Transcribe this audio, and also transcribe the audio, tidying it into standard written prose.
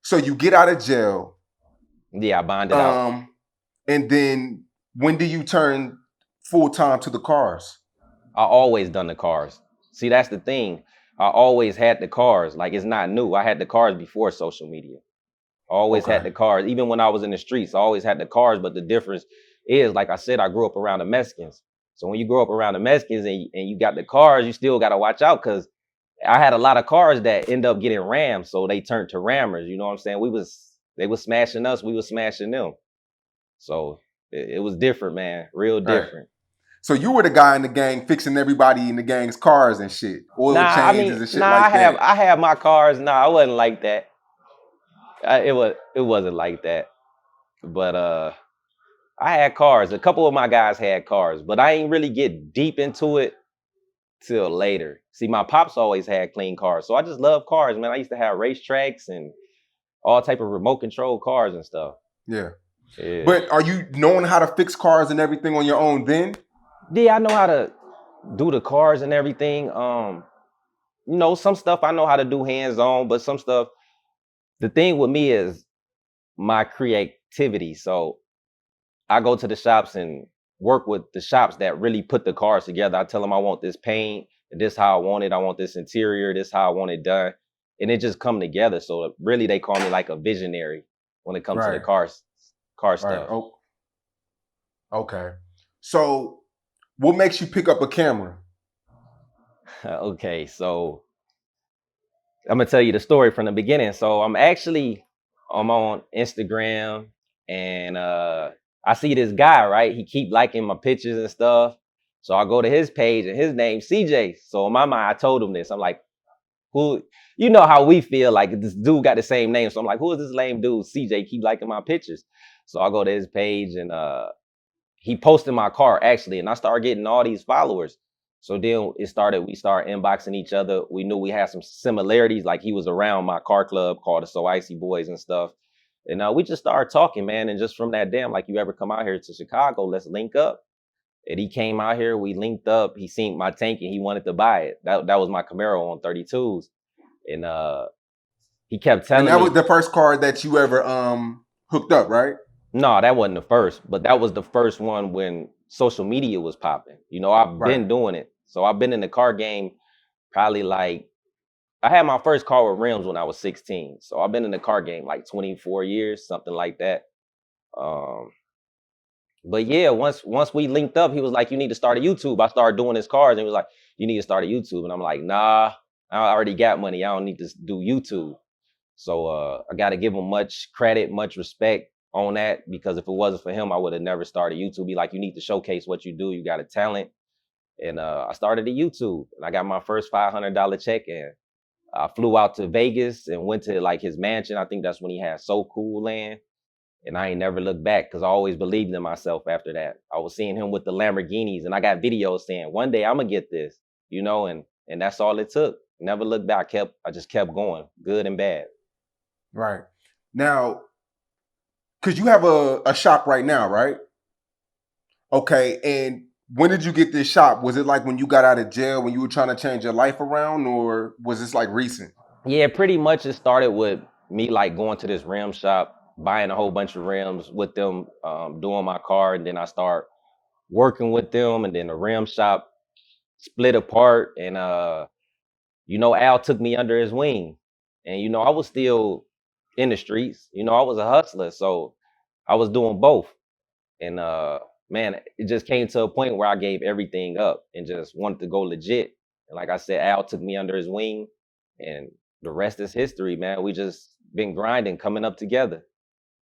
So you get out of jail, Yeah, I bonded out. and then when do you turn full time to the cars? I always done the cars. See, that's the thing. I always had the cars. Like, it's not new. I had the cars before social media. I always had Okay. the cars. Even when I was in the streets, I always had the cars. But the difference is, like I said, I grew up around the Mexicans. So when you grow up around the Mexicans and you got the cars, you still got to watch out, because I had a lot of cars that end up getting rammed. So they turned to rammers. You know what I'm saying? They was smashing us. We was smashing them. So it was different, man. Real Right. different. So you were the guy in the gang fixing everybody in the gang's cars and shit, oil changes and shit like that. I have my cars. Nah, I wasn't like that. It wasn't like that. But I had cars. A couple of my guys had cars, but I ain't really get deep into it till later. See, my pops always had clean cars, so I just love cars, man. I used to have racetracks and all type of remote control cars and stuff. Yeah. Yeah. But are you knowing how to fix cars and everything on your own then? Yeah, I know how to do the cars and everything. Some stuff I know how to do hands on, but some stuff. The thing with me is my creativity. So I go to the shops and work with the shops that really put the cars together. I tell them I want this paint, and this how I want it. I want this interior, this how I want it done, and it just come together. So really, they call me like a visionary when it comes to the Right. car Right. stuff. Oh, okay. So what makes you pick up a camera? Okay, so I'm gonna tell you the story from the beginning. So I'm on Instagram, and I see this guy, right? He keep liking my pictures and stuff. So I go to his page, and his name's CJ. So in my mind, I told him this. I'm like, who? You know how we feel, like this dude got the same name. So I'm like, who is this lame dude? CJ keep liking my pictures. So I go to his page, and he posted my car actually, and I started getting all these followers. So then we started inboxing each other. We knew we had some similarities, like he was around my car club called the So Icy Boys and stuff. And we just started talking, man. And just from that, damn, like, you ever come out here to Chicago, let's link up. And he came out here, we linked up. He seen my tank and he wanted to buy it. That was my Camaro on 32's. And he kept And telling that was me, the first car that you ever hooked up, right? no, that wasn't the first, but that was the first one when social media was popping. I've Right. been doing it. So I've been in the car game probably, like, I had my first car with rims when I was 16. So I've been in the car game like 24 years, something like that. Um, but yeah, once we linked up, he was like, "You need to start a YouTube." I started doing his cars, and he was like, "You need to start a YouTube." And I'm like, "Nah, I already got money. I don't need to do YouTube." So I got to give him much credit, much respect on that, because if it wasn't for him, I would have never started YouTube. Be like, you need to showcase what you do. You got a talent. And I started a YouTube, and I got my first $500 check, and I flew out to Vegas and went to like his mansion. I think that's when he had So Cool Land. And I ain't never looked back, because I always believed in myself after that. I was seeing him with the Lamborghinis, and I got videos saying, one day I'm gonna get this, and that's all it took. Never looked back. I just kept going, good and bad. Right. Now, because you have a shop right now, right? Okay. And when did you get this shop? Was it like when you got out of jail, when you were trying to change your life around, or was this like recent? Yeah, pretty much it started with me like going to this rim shop, buying a whole bunch of rims with them, doing my car, and then I start working with them, and then the rim shop split apart, and Al took me under his wing, and I was still in the streets. I was a hustler, so I was doing both, and man, it just came to a point where I gave everything up and just wanted to go legit. And like I said, Al took me under his wing, and the rest is history, man. We just been grinding, coming up together.